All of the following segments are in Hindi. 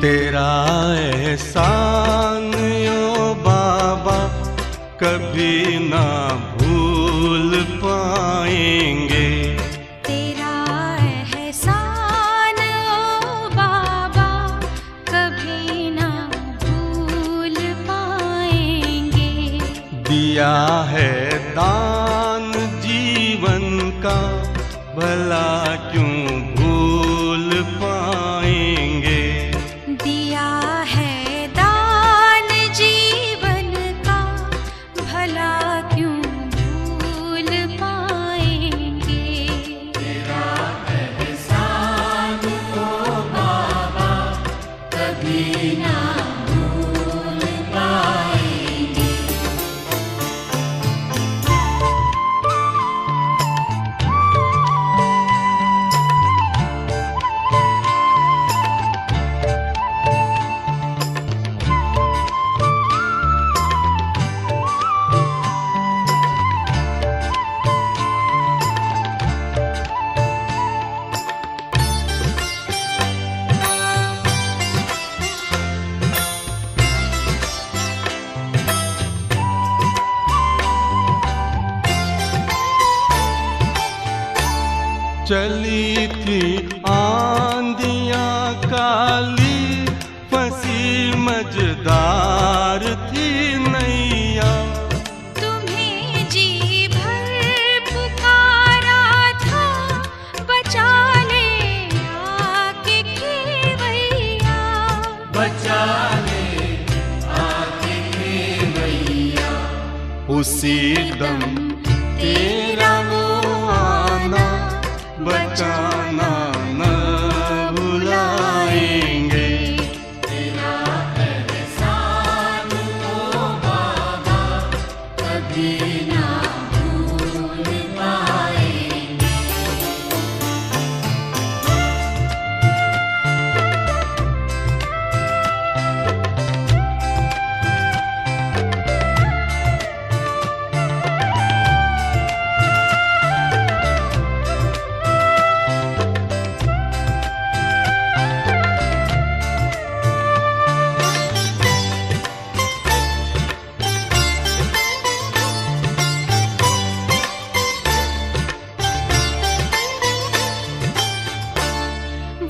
तेरा एहसान ओ बाबा कभी ना भूल पाएंगे। तेरा एहसान ओ बाबा कभी ना भूल पाएंगे। दिया है दान जीवन का भला क्यों भूल पाएंगे। दिया है दान जीवन का भला क्यों भूल पाएंगे। तेरा एहसान ओ बाबा कभी ना भूल पाएंगे। चली थी आंधियां काली फंसी मझधार थी नैया। तुम्हें जी भर पुकारा था बचा ले आके खेवैया। बचा ले आके खेवैया। उसी दम तेरा वो आना बचाना न भुलाएंगे। तेरा एहसान ओ बाबा कभी ना भूल पाएंगे।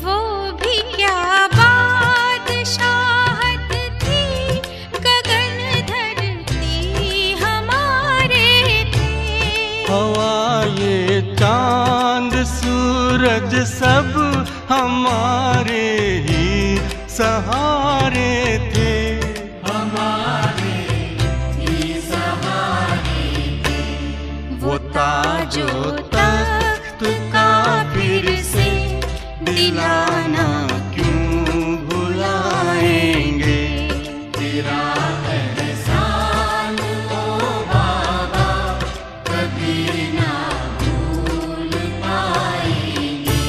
वो भी क्या बादशाहत थी गगन धरती हमारे थे। हवा ये चांद सूरज सब हमारे ही सहारे थे। हमारे ही सहारे थे। वो ताजो तख्त का फिर से दिलाना क्यों भुलाएंगे। तेरा एहसान ओ बाबा कभी ना भूल पाएंगे।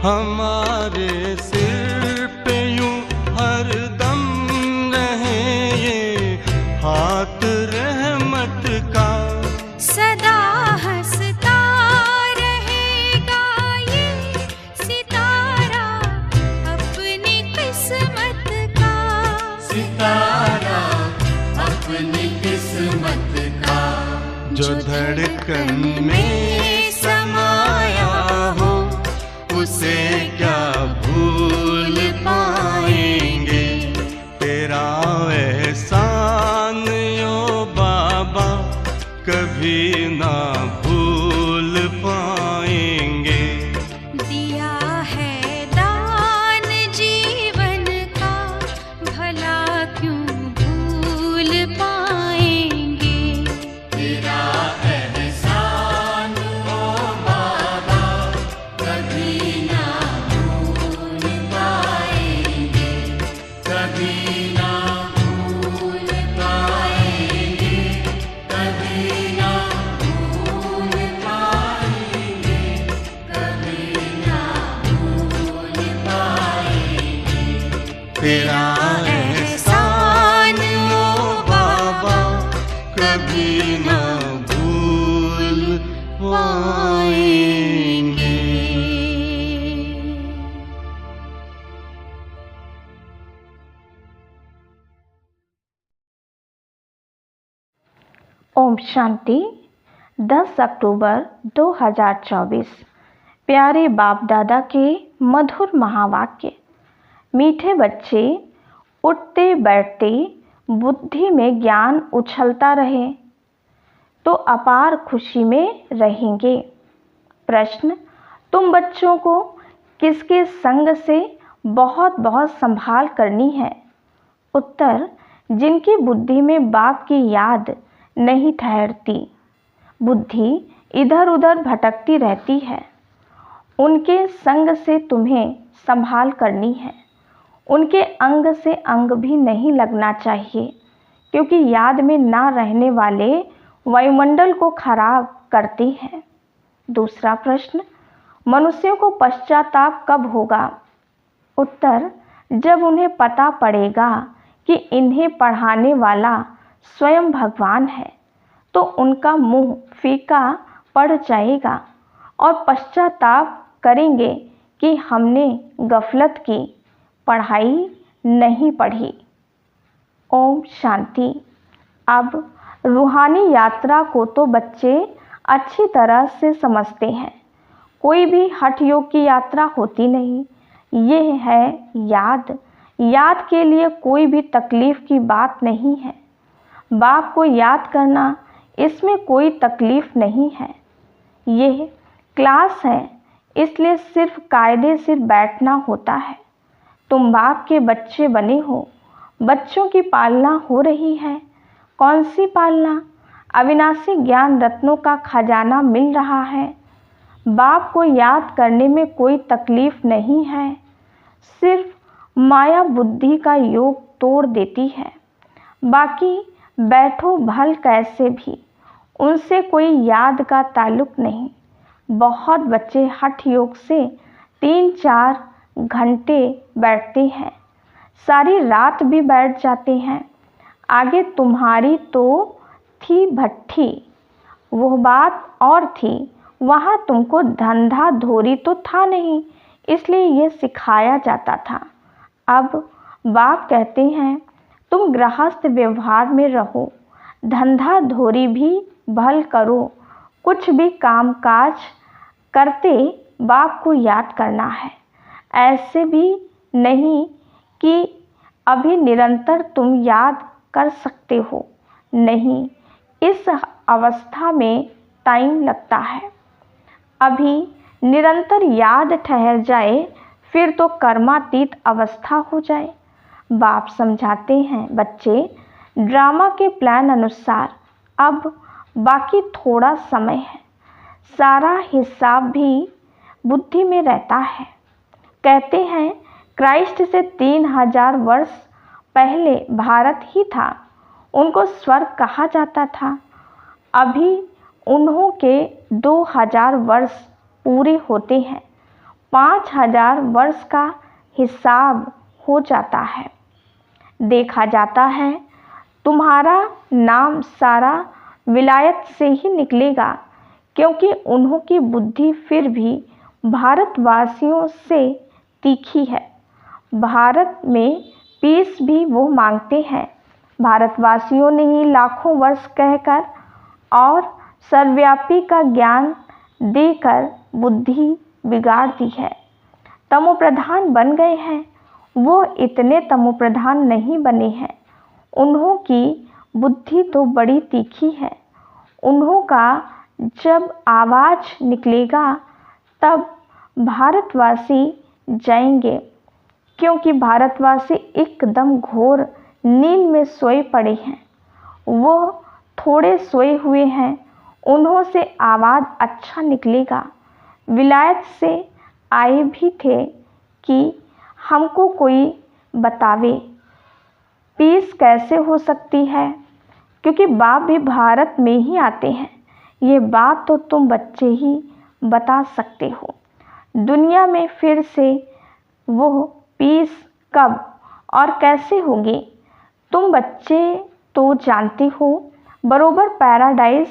हमारे सिर पे यूं हरदम रहे ये हाथ रहमत का। सदा हंसता रहेगा ये सितारा अपनी किस्मत का। सितारा अपनी किस्मत का। जो धड़कन में समाया हो उसे क्या भूल पाएंगे। तेरा एहसान ओ बाबा कभी ना भूल पाएंगे। दिया है दान जीवन का भला क्यों भूल पाएंगे। तेरा एहसान तेरा एहसान ओ बाबा कभी ना भूल पाएंगे। ओम शांति। 10 अक्टूबर 2024। प्यारे बाप दादा के मधुर महावाक्य। मीठे बच्चे, उठते बैठते बुद्धि में ज्ञान उछलता रहे तो अपार खुशी में रहेंगे। प्रश्न, तुम बच्चों को किसके संग से बहुत बहुत संभाल करनी है? उत्तर, जिनकी बुद्धि में बाप की याद नहीं ठहरती, बुद्धि इधर उधर भटकती रहती है, उनके संग से तुम्हें संभाल करनी है। उनके अंग से अंग भी नहीं लगना चाहिए, क्योंकि याद में ना रहने वाले वायुमंडल को खराब करते हैं। दूसरा प्रश्न, मनुष्यों को पश्चाताप कब होगा? उत्तर, जब उन्हें पता पड़ेगा कि इन्हें पढ़ाने वाला स्वयं भगवान है, तो उनका मुंह फीका पड़ जाएगा और पश्चाताप करेंगे कि हमने गफलत की, पढ़ाई नहीं पढ़ी। ओम शांति। अब रूहानी यात्रा को तो बच्चे अच्छी तरह से समझते हैं। कोई भी हठ योग की यात्रा होती नहीं। ये है याद। याद के लिए कोई भी तकलीफ की बात नहीं है। बाप को याद करना, इसमें कोई तकलीफ नहीं है। यह क्लास है, इसलिए सिर्फ कायदे से बैठना होता है। तुम बाप के बच्चे बने हो, बच्चों की पालना हो रही है। कौन सी पालना? अविनाशी ज्ञान रत्नों का खजाना मिल रहा है। बाप को याद करने में कोई तकलीफ नहीं है, सिर्फ माया बुद्धि का योग तोड़ देती है। बाकी बैठो भल कैसे भी, उनसे कोई याद का ताल्लुक नहीं। बहुत बच्चे हठ योग से 3-4 घंटे बैठते हैं, सारी रात भी बैठ जाते हैं। आगे तुम्हारी तो थी भट्ठी, वो बात और थी। वहाँ तुमको धंधा धोरी तो था नहीं, इसलिए ये सिखाया जाता था। अब बाप कहते हैं तुम गृहस्थ व्यवहार में रहो, धंधा धोरी भी भल करो। कुछ भी काम काज करते बाप को याद करना है। ऐसे भी नहीं कि अभी निरंतर तुम याद कर सकते हो, नहीं, इस अवस्था में टाइम लगता है। अभी निरंतर याद ठहर जाए, फिर तो कर्मातीत अवस्था हो जाए। बाप समझाते हैं बच्चे, ड्रामा के प्लान अनुसार अब बाकी थोड़ा समय है। सारा हिसाब भी बुद्धि में रहता है। कहते हैं क्राइस्ट से 3000 वर्ष पहले भारत ही था, उनको स्वर्ग कहा जाता था। अभी उन्हों के 2000 वर्ष पूरे होते हैं, 5000 वर्ष का हिसाब हो जाता है। देखा जाता है तुम्हारा नाम सारा विलायत से ही निकलेगा, क्योंकि उन्हों की बुद्धि फिर भी भारतवासियों से तीखी है। भारत में पीस भी वो मांगते हैं। भारतवासियों ने ही लाखों वर्ष कहकर और सर्वव्यापी का ज्ञान देकर बुद्धि बिगाड़ दी है। तमोप्रधान बन गए हैं। वो इतने तमोप्रधान नहीं बने हैं। उन्हों की बुद्धि तो बड़ी तीखी है। उन्हों का जब आवाज़ निकलेगा तब भारतवासी जाएंगे, क्योंकि भारतवासी एकदम घोर नींद में सोए पड़े हैं। वो थोड़े सोए हुए हैं, उन्हों से आवाज़ अच्छा निकलेगा। विलायत से आए भी थे कि हमको कोई बतावे पीस कैसे हो सकती है, क्योंकि बाप भी भारत में ही आते हैं। ये बात तो तुम बच्चे ही बता सकते हो। दुनिया में फिर से वो पीस कब और कैसे होगी? तुम बच्चे तो जानते हो, बरोबर पैराडाइज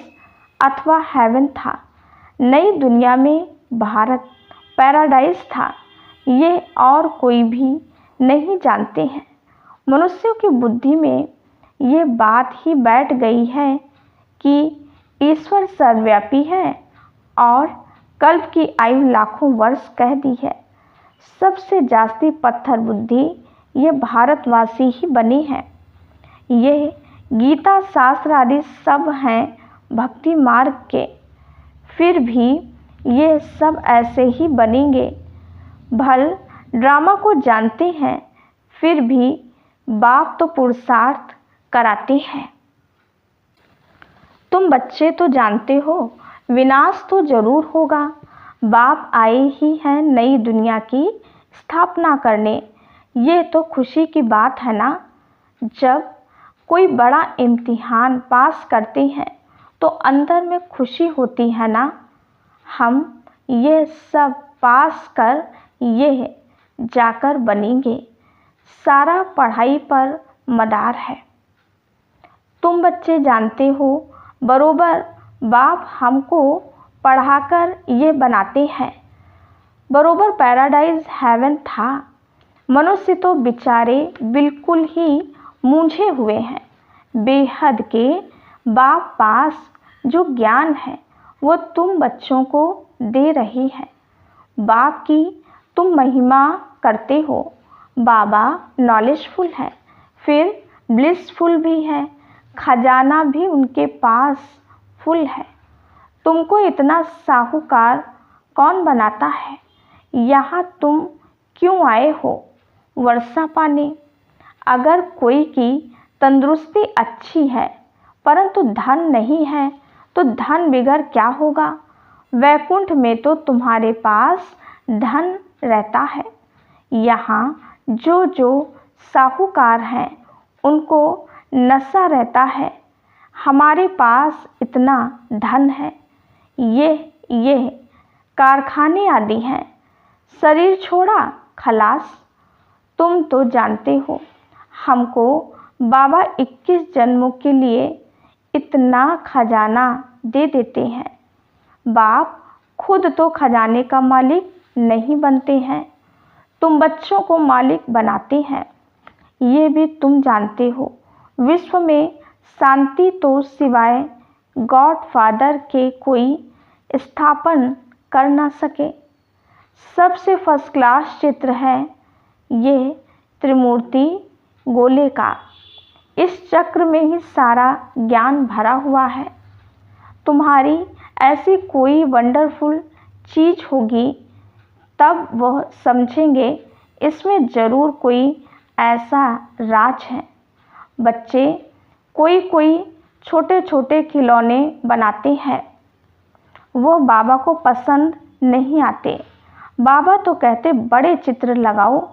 अथवा हेवन था। नई दुनिया में भारत पैराडाइज था, ये और कोई भी नहीं जानते हैं। मनुष्यों की बुद्धि में ये बात ही बैठ गई है कि ईश्वर सर्वव्यापी है और कल्प की आयु लाखों वर्ष कह दी है। सबसे जास्ती पत्थर बुद्धि ये भारतवासी ही बने हैं। ये गीता शास्त्र आदि सब हैं भक्ति मार्ग के, फिर भी ये सब ऐसे ही बनेंगे। भल ड्रामा को जानते हैं, फिर भी बाप तो पुरुषार्थ कराते हैं। तुम बच्चे तो जानते हो, विनाश तो जरूर होगा। बाप आए ही हैं नई दुनिया की स्थापना करने। ये तो खुशी की बात है ना। जब कोई बड़ा इम्तिहान पास करते हैं तो अंदर में खुशी होती है ना। हम ये सब पास कर ये जाकर बनेंगे। सारा पढ़ाई पर मदार है। तुम बच्चे जानते हो, बरोबर बाप हमको पढ़ाकर ये बनाते हैं। बरोबर पैराडाइज हेवन था। मनुष्य तो बेचारे बिल्कुल ही मूंझे हुए हैं। बेहद के बाप पास जो ज्ञान है वो तुम बच्चों को दे रही है। बाप की तुम महिमा करते हो। बाबा नॉलेजफुल है, फिर ब्लिसफुल भी है। खजाना भी उनके पास फुल है। तुमको इतना साहूकार कौन बनाता है? यहाँ तुम क्यों आए हो? वर्षा पाने। अगर कोई की तंदुरुस्ती अच्छी है परंतु धन नहीं है तो धन बिगड़ क्या होगा? वैकुंठ में तो तुम्हारे पास धन रहता है। यहाँ जो जो साहूकार हैं उनको नशा रहता है। हमारे पास इतना धन है। ये कारखाने आदि हैं। शरीर छोड़ा खलास। तुम तो जानते हो, हमको बाबा 21 जन्मों के लिए इतना खजाना दे देते हैं। बाप खुद तो खजाने का मालिक नहीं बनते हैं, तुम बच्चों को मालिक बनाते हैं। ये भी तुम जानते हो, विश्व में शांति तो सिवाय गॉड फादर के कोई स्थापन कर ना सके। सबसे फर्स्ट क्लास चित्र है ये त्रिमूर्ति गोले का। इस चक्र में ही सारा ज्ञान भरा हुआ है। तुम्हारी ऐसी कोई वंडरफुल चीज़ होगी तब वह समझेंगे इसमें ज़रूर कोई ऐसा राज है। बच्चे कोई छोटे छोटे खिलौने बनाते हैं, वो बाबा को पसंद नहीं आते। बाबा तो कहते बड़े चित्र लगाओ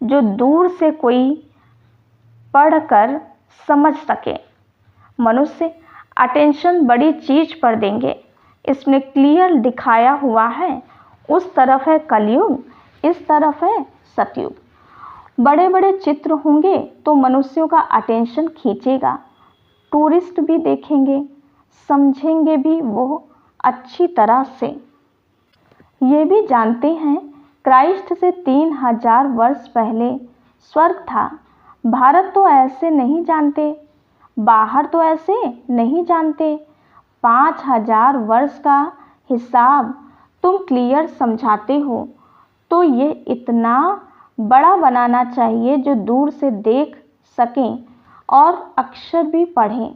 जो दूर से कोई पढ़कर समझ सके। मनुष्य अटेंशन बड़ी चीज़ पर देंगे। इसमें क्लियर दिखाया हुआ है, उस तरफ है कलयुग, इस तरफ है सतयुग। बड़े बड़े चित्र होंगे तो मनुष्यों का अटेंशन खींचेगा। टूरिस्ट भी देखेंगे, समझेंगे भी वो अच्छी तरह से। ये भी जानते हैं क्राइस्ट से 3000 वर्ष पहले स्वर्ग था। भारत तो ऐसे नहीं जानते, बाहर तो ऐसे नहीं जानते। 5000 वर्ष का हिसाब तुम क्लियर समझाते हो तो ये इतना बड़ा बनाना चाहिए जो दूर से देख सकें और अक्षर भी पढ़ें,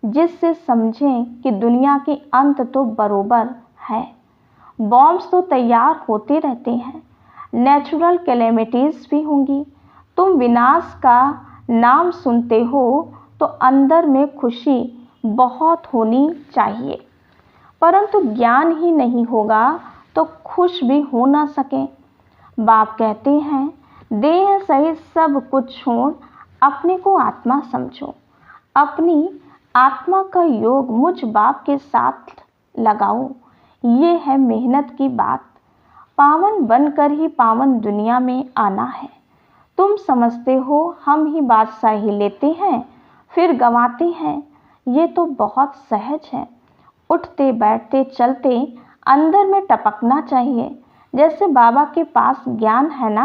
जिससे समझें कि दुनिया के अंत तो बरोबर है। बॉम्ब्स तो तैयार होते रहते हैं, नेचुरल कैलेमिटीज़ भी होंगी। तुम विनाश का नाम सुनते हो तो अंदर में खुशी बहुत होनी चाहिए, परंतु ज्ञान ही नहीं होगा तो खुश भी हो ना सके। बाप कहते हैं देह सहित सब कुछ छोड़ अपने को आत्मा समझो। अपनी आत्मा का योग मुझ बाप के साथ लगाओ। ये है मेहनत की बात। पावन बनकर ही पावन दुनिया में आना है। तुम समझते हो हम ही बादशाही लेते हैं फिर गंवाते हैं, ये तो बहुत सहज है। उठते बैठते चलते अंदर में टपकना चाहिए। जैसे बाबा के पास ज्ञान है ना,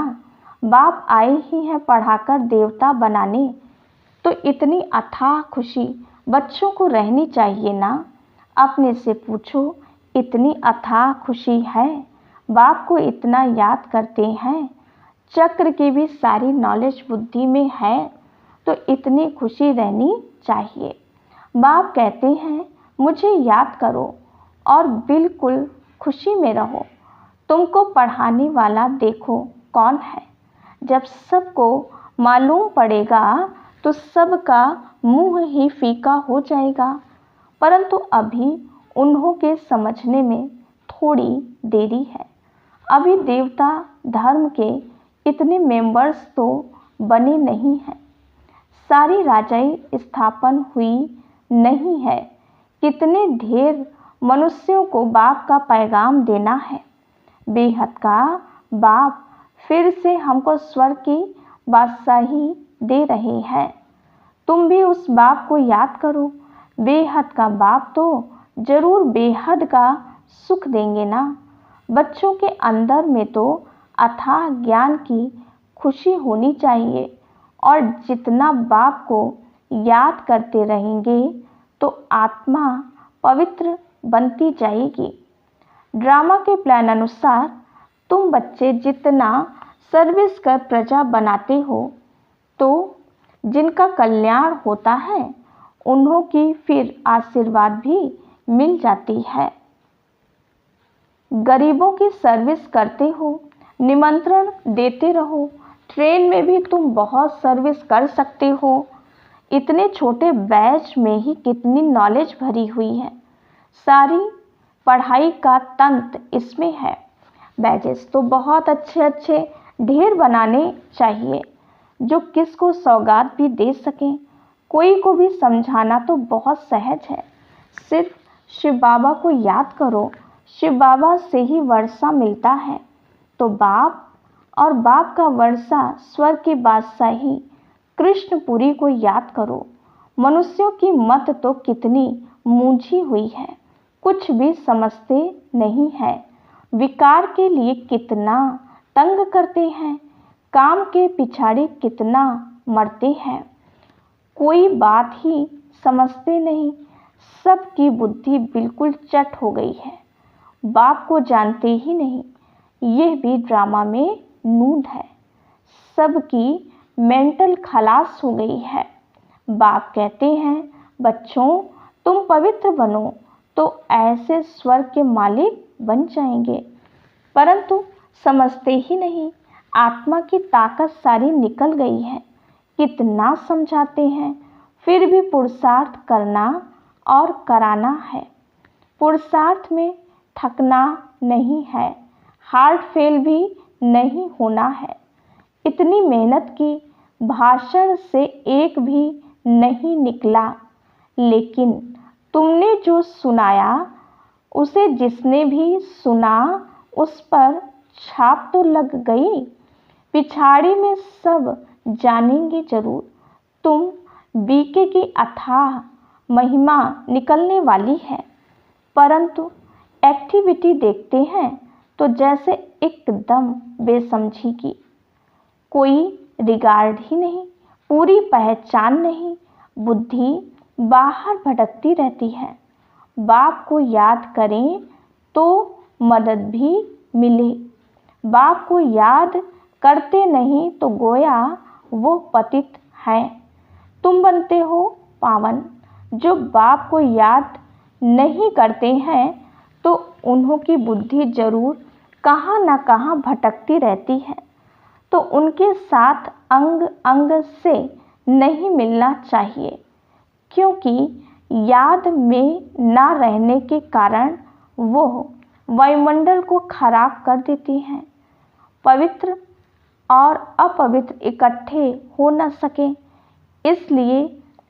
बाप आए ही हैं पढ़ाकर देवता बनाने, तो इतनी अथाह खुशी बच्चों को रहनी चाहिए ना। अपने से पूछो, इतनी अथाह खुशी है? बाप को इतना याद करते हैं, चक्र की भी सारी नॉलेज बुद्धि में है, तो इतनी खुशी रहनी चाहिए। बाप कहते हैं मुझे याद करो और बिल्कुल खुशी में रहो। तुमको पढ़ाने वाला देखो कौन है। जब सबको मालूम पड़ेगा तो सबका मुंह ही फीका हो जाएगा, परंतु अभी उन्हों के समझने में थोड़ी देरी है। अभी देवता धर्म के इतने मेंबर्स तो बने नहीं हैं, सारी राजाई स्थापन हुई नहीं है। कितने ढेर मनुष्यों को बाप का पैगाम देना है। बेहद का बाप फिर से हमको स्वर्ग की बादशाही दे रहे हैं। तुम भी उस बाप को याद करो। बेहद का बाप तो जरूर बेहद का सुख देंगे ना। बच्चों के अंदर में तो अथाह ज्ञान की खुशी होनी चाहिए, और जितना बाप को याद करते रहेंगे तो आत्मा पवित्र बनती जाएगी। ड्रामा के प्लान अनुसार तुम बच्चे जितना सर्विस कर प्रजा बनाते हो, तो जिनका कल्याण होता है उन्हों की फिर आशीर्वाद भी मिल जाती है। गरीबों की सर्विस करते हो, निमंत्रण देते रहो। ट्रेन में भी तुम बहुत सर्विस कर सकते हो। इतने छोटे बैच में ही कितनी नॉलेज भरी हुई है। सारी पढ़ाई का तंत्र इसमें है। बैचेस तो बहुत अच्छे अच्छे ढेर बनाने चाहिए, जो किसको सौगात भी दे सकें। कोई को भी समझाना तो बहुत सहज है। सिर्फ शिव बाबा को याद करो, शिव बाबा से ही वर्षा मिलता है। तो बाप और बाप का वर्षा स्वर्ग की बादशाही कृष्णपुरी को याद करो। मनुष्यों की मत तो कितनी मूंझी हुई है, कुछ भी समझते नहीं है। विकार के लिए कितना तंग करते हैं, काम के पिछाड़े कितना मरते हैं। कोई बात ही समझते नहीं, सबकी बुद्धि बिल्कुल चट हो गई है। बाप को जानते ही नहीं, यह भी ड्रामा में नूंद है। सबकी मेंटल खलास हो गई है। बाप कहते हैं बच्चों तुम पवित्र बनो तो ऐसे स्वर्ग के मालिक बन जाएंगे, परंतु समझते ही नहीं। आत्मा की ताकत सारी निकल गई है। कितना समझाते हैं, फिर भी पुरुषार्थ करना और कराना है। पुरुषार्थ में थकना नहीं है, हार्ट फेल भी नहीं होना है। इतनी मेहनत की, भाषण से एक भी नहीं निकला, लेकिन तुमने जो सुनाया उसे जिसने भी सुना उस पर छाप तो लग गई। पिछाड़ी में सब जानेंगे जरूर। तुम बीके की अथाह महिमा निकलने वाली है, परंतु एक्टिविटी देखते हैं तो जैसे एकदम बेसमझी की। कोई रिगार्ड ही नहीं, पूरी पहचान नहीं, बुद्धि बाहर भटकती रहती है। बाप को याद करें तो मदद भी मिले। बाप को याद करते नहीं तो गोया वो पतित है। तुम बनते हो पावन। जो बाप को याद नहीं करते हैं तो उन्हों की बुद्धि जरूर कहाँ न कहाँ भटकती रहती है, तो उनके साथ अंग अंग से नहीं मिलना चाहिए, क्योंकि याद में ना रहने के कारण वो वायुमंडल को खराब कर देती हैं। पवित्र और अपवित्र इकट्ठे हो न सके, इसलिए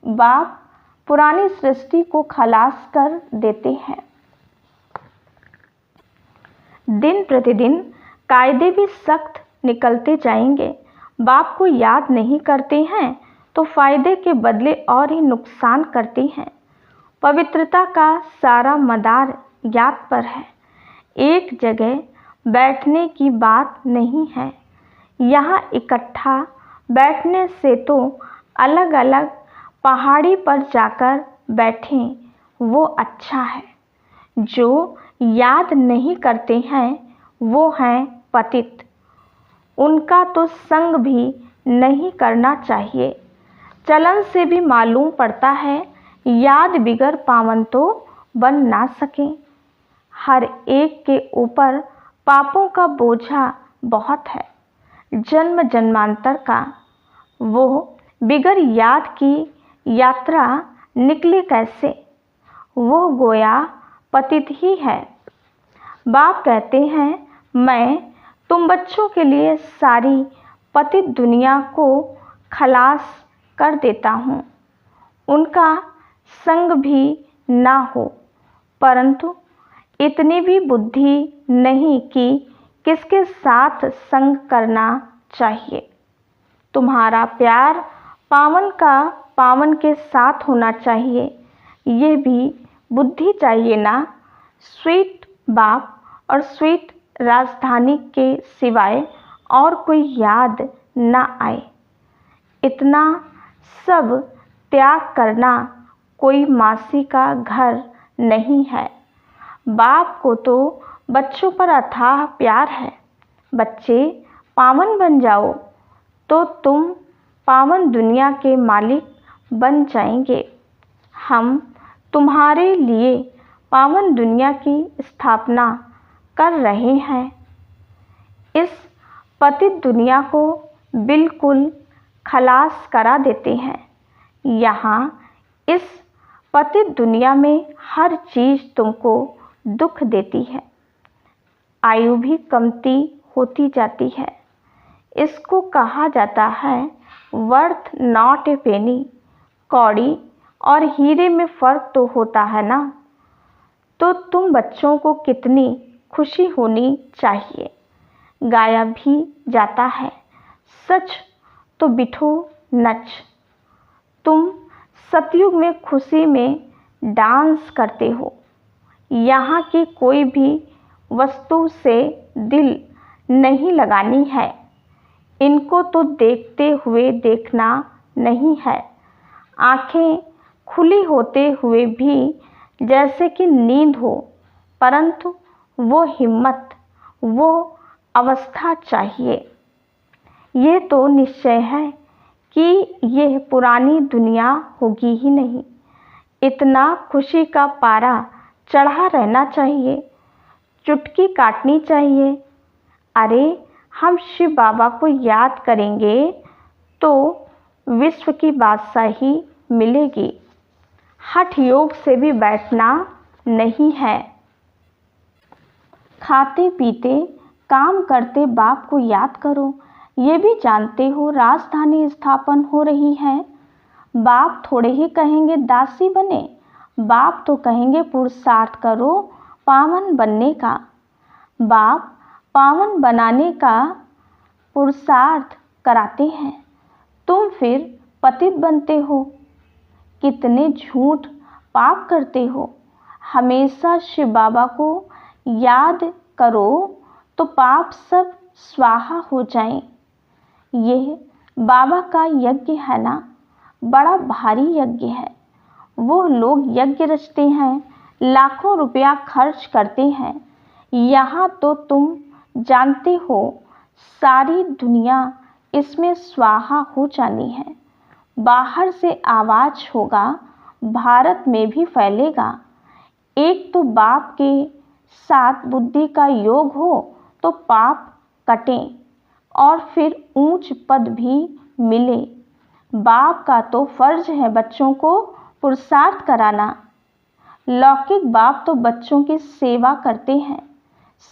बाप पुरानी सृष्टि को खलास कर देते हैं। दिन प्रतिदिन कायदे भी सख्त निकलते जाएंगे। बाप को याद नहीं करते हैं तो फायदे के बदले और ही नुकसान करते हैं। पवित्रता का सारा मदार याद पर है। एक जगह बैठने की बात नहीं है। यहाँ इकट्ठा बैठने से तो अलग अलग पहाड़ी पर जाकर बैठें वो अच्छा है। जो याद नहीं करते हैं वो हैं पतित। उनका तो संग भी नहीं करना चाहिए। चलन से भी मालूम पड़ता है याद बिगर पावन तो बन ना सके। हर एक के ऊपर पापों का बोझा बहुत है, जन्म जन्मांतर का। वो बिगर याद की यात्रा निकले कैसे? वो गोया पतित ही है। बाप कहते हैं मैं तुम बच्चों के लिए सारी पतित दुनिया को खलास कर देता हूँ। उनका संग भी ना हो, परंतु इतनी भी बुद्धि नहीं कि किसके साथ संग करना चाहिए। तुम्हारा प्यार पावन का पावन के साथ होना चाहिए, ये भी बुद्धि चाहिए ना। स्वीट बाप और स्वीट राजधानी के सिवाय और कोई याद ना आए। इतना सब त्याग करना कोई मासी का घर नहीं है। बाप को तो बच्चों पर अथाह प्यार है। बच्चे पावन बन जाओ तो तुम पावन दुनिया के मालिक बन जाएंगे। हम तुम्हारे लिए पावन दुनिया की स्थापना कर रहे हैं। इस पतित दुनिया को बिल्कुल खलास करा देते हैं। यहाँ इस पतित दुनिया में हर चीज़ तुमको दुख देती है। आयु भी कमती होती जाती है। इसको कहा जाता है वर्थ नॉट ए पेनी। कौड़ी और हीरे में फ़र्क तो होता है ना। तो तुम बच्चों को कितनी खुशी होनी चाहिए। गाया भी जाता है सच तो बिठो नच। तुम सतयुग में खुशी में डांस करते हो। यहाँ की कोई भी वस्तु से दिल नहीं लगानी है। इनको तो देखते हुए देखना नहीं है। आँखें खुली होते हुए भी जैसे कि नींद हो, परंतु वो हिम्मत, वो अवस्था चाहिए। ये तो निश्चय है कि यह पुरानी दुनिया होगी ही नहीं। इतना खुशी का पारा चढ़ा रहना चाहिए, चुटकी काटनी चाहिए। अरे हम शिव बाबा को याद करेंगे तो विश्व की बादशाही मिलेगी। हठ योग से भी बैठना नहीं है। खाते पीते काम करते बाप को याद करो। ये भी जानते हो राजधानी स्थापन हो रही है। बाप थोड़े ही कहेंगे दासी बने। बाप तो कहेंगे पुरुषार्थ करो पावन बनने का। बाप पावन बनाने का पुरुषार्थ कराते हैं, तुम फिर पतित बनते हो। कितने झूठ पाप करते हो। हमेशा शिव बाबा को याद करो तो पाप सब स्वाहा हो जाएं। यह बाबा का यज्ञ है ना, बड़ा भारी यज्ञ है। वो लोग यज्ञ रचते हैं, लाखों रुपया खर्च करते हैं। यहाँ तो तुम जानते हो सारी दुनिया इसमें स्वाहा हो जानी है। बाहर से आवाज़ होगा, भारत में भी फैलेगा। एक तो बाप के साथ बुद्धि का योग हो तो पाप कटें और फिर ऊंच पद भी मिले। बाप का तो फर्ज है बच्चों को पुरुषार्थ कराना। लौकिक बाप तो बच्चों की सेवा करते हैं,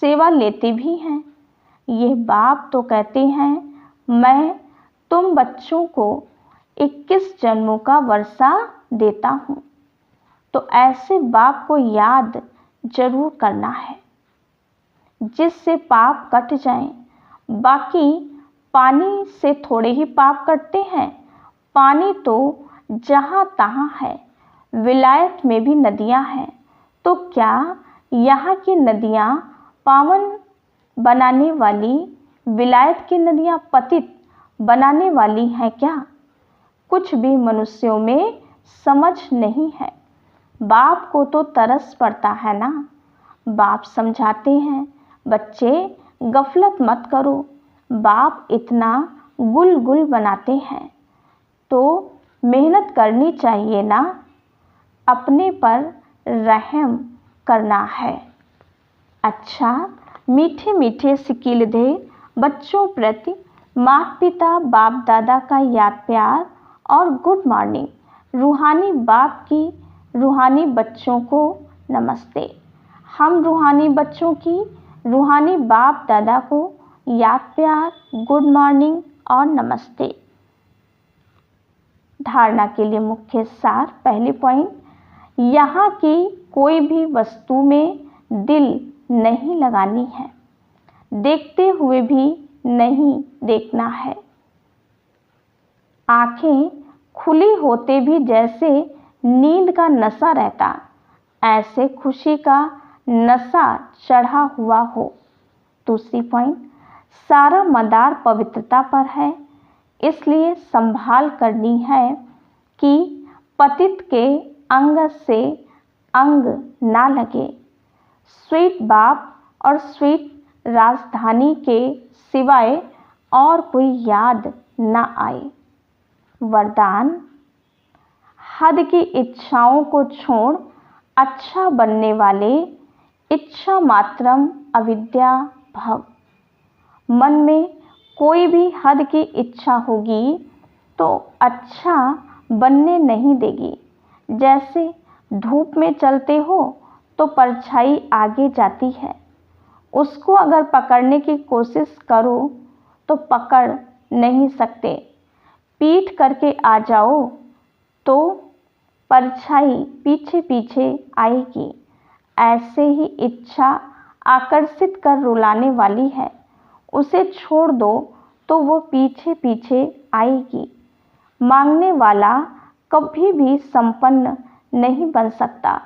सेवा लेते भी हैं। ये बाप तो कहते हैं मैं तुम बच्चों को 21 जन्मों का वर्षा देता हूँ। तो ऐसे बाप को याद जरूर करना है जिससे पाप कट जाएं। बाकी पानी से थोड़े ही पाप करते हैं। पानी तो जहाँ तहाँ है। विलायत में भी नदियाँ हैं, तो क्या यहाँ की नदियाँ पावन बनाने वाली, विलायत की नदियाँ पतित बनाने वाली हैं क्या? कुछ भी मनुष्यों में समझ नहीं है। बाप को तो तरस पड़ता है ना। बाप समझाते हैं, बच्चे गफलत मत करो। बाप इतना गुल गुल बनाते हैं तो मेहनत करनी चाहिए ना। अपने पर रहम करना है। अच्छा, मीठे मीठे सिकील दे बच्चों प्रति माता पिता बाप दादा का याद प्यार और गुड मॉर्निंग। रूहानी बाप की रूहानी बच्चों को नमस्ते। हम रूहानी बच्चों की रूहानी बाप दादा को याद प्यार, गुड मॉर्निंग और नमस्ते। धारणा के लिए मुख्य सार। पहली पॉइंट, यहाँ की कोई भी वस्तु में दिल नहीं लगानी है। देखते हुए भी नहीं देखना है। आंखें खुली होते भी जैसे नींद का नशा रहता, ऐसे खुशी का नशा चढ़ा हुआ हो। दूसरी पॉइंट, सारा मदार पवित्रता पर है, इसलिए संभाल करनी है कि पतित के अंग से अंग ना लगे। स्वीट बाप और स्वीट राजधानी के सिवाय और कोई याद ना आए। वरदान, हद की इच्छाओं को छोड़ अच्छा बनने वाले इच्छा मात्रम अविद्या भव। मन में कोई भी हद की इच्छा होगी तो अच्छा बनने नहीं देगी। जैसे धूप में चलते हो तो परछाई आगे जाती है, उसको अगर पकड़ने की कोशिश करो तो पकड़ नहीं सकते। पीठ करके आ जाओ तो परछाई पीछे पीछे आएगी। ऐसे ही इच्छा आकर्षित कर रुलाने वाली है, उसे छोड़ दो तो वो पीछे पीछे आएगी। मांगने वाला कभी भी संपन्न नहीं बन सकता।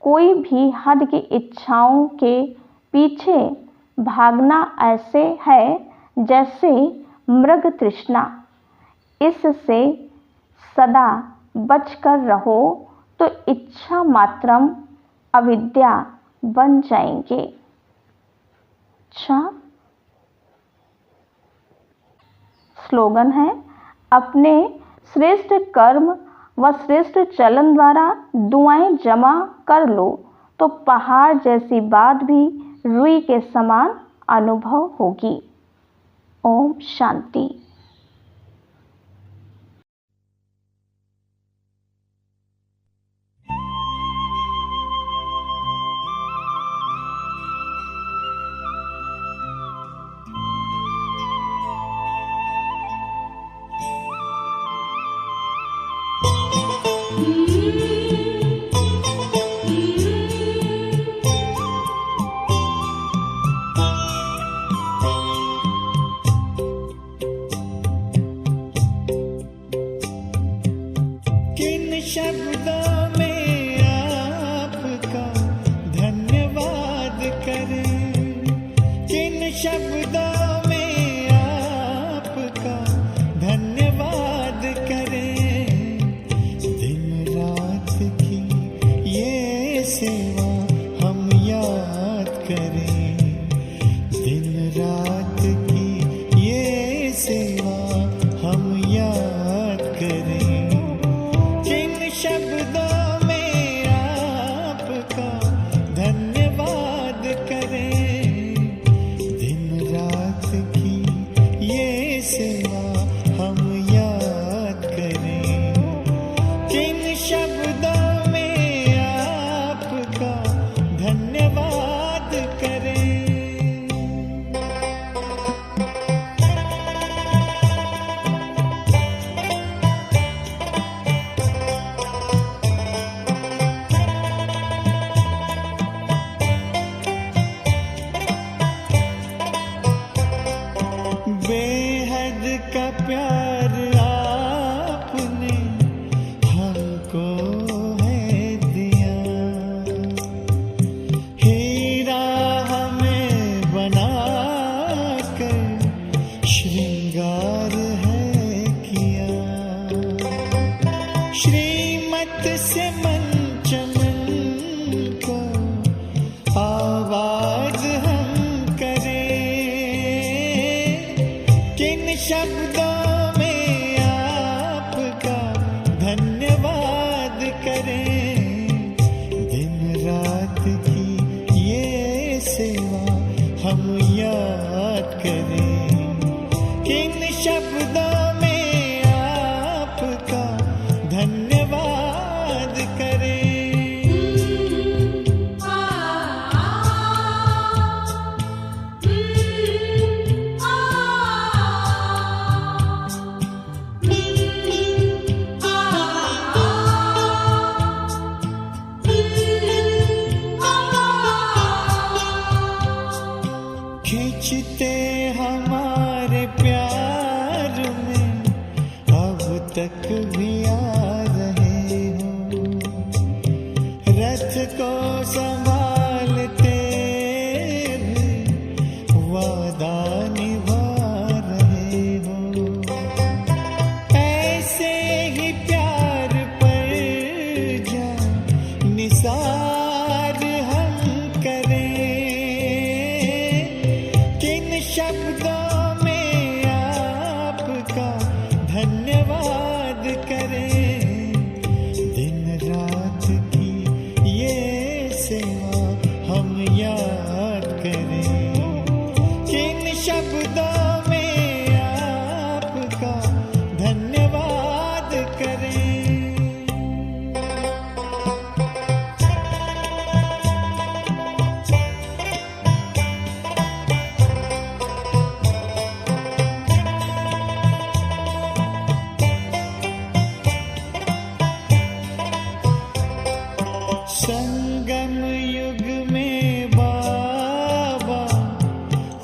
कोई भी हद की इच्छाओं के पीछे भागना ऐसे है जैसे मृग तृष्णा। इससे सदा बचकर रहो तो इच्छा मात्रम अविद्या बन जाएंगे। अच्छा, स्लोगन है, अपने श्रेष्ठ कर्म व श्रेष्ठ चलन द्वारा दुआएं जमा कर लो तो पहाड़ जैसी बात भी रुई के समान अनुभव होगी। ओम शांति। शब्दों में आपका धन्यवाद करें, किन शब्दों में आपका धन्यवाद करें। दिन रात की ये सेवा हम याद करें, दिन रात की ये सेवा हम याद करें। शब्दों श्रीमत से मन चमन को आवाज हम करें, किन शब्दों में आपका धन्यवाद करें। दिन रात की ये सेवा हम याद करें, किन शब्दों में आपका धन्यवाद करें। खींचते हमारे प्यार में अब तक भी आ रहे हो, रथ को संभालते भी वादा निभा रहे हो। ऐसे ही प्यार पर जा निसार हम करें, किन शब्दों में आपका धन्यवाद करें। दिन रात की ये सेवा हम याद करें, किन शब्दों में आपका धन्यवाद करें। संगम युग में बाबा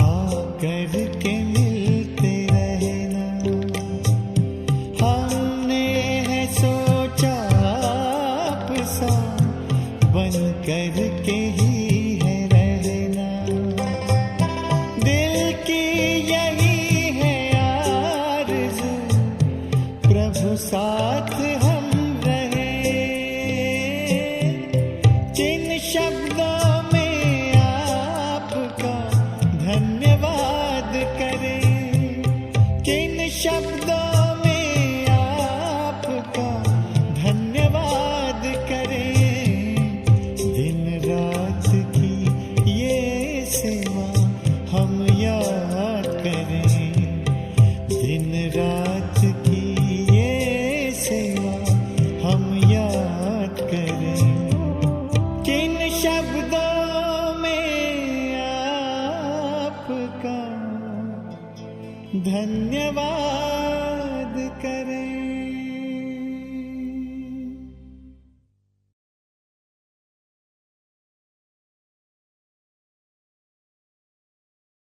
आकर के मिलते रहना, हमने है सोचा आपसा बन कर के ही है रहना। दिल की यही है आरज़ू, प्रभु साथ हम रहे, जिन शब्दों में आपका धन्यवाद करें, किन शब्दों में आपका धन्यवाद करें। दिन रात की ये सेवा हम याद करें, दिन रात की ये सेवा हम याद करें, किन शब्दों में आपका धन्यवाद करें।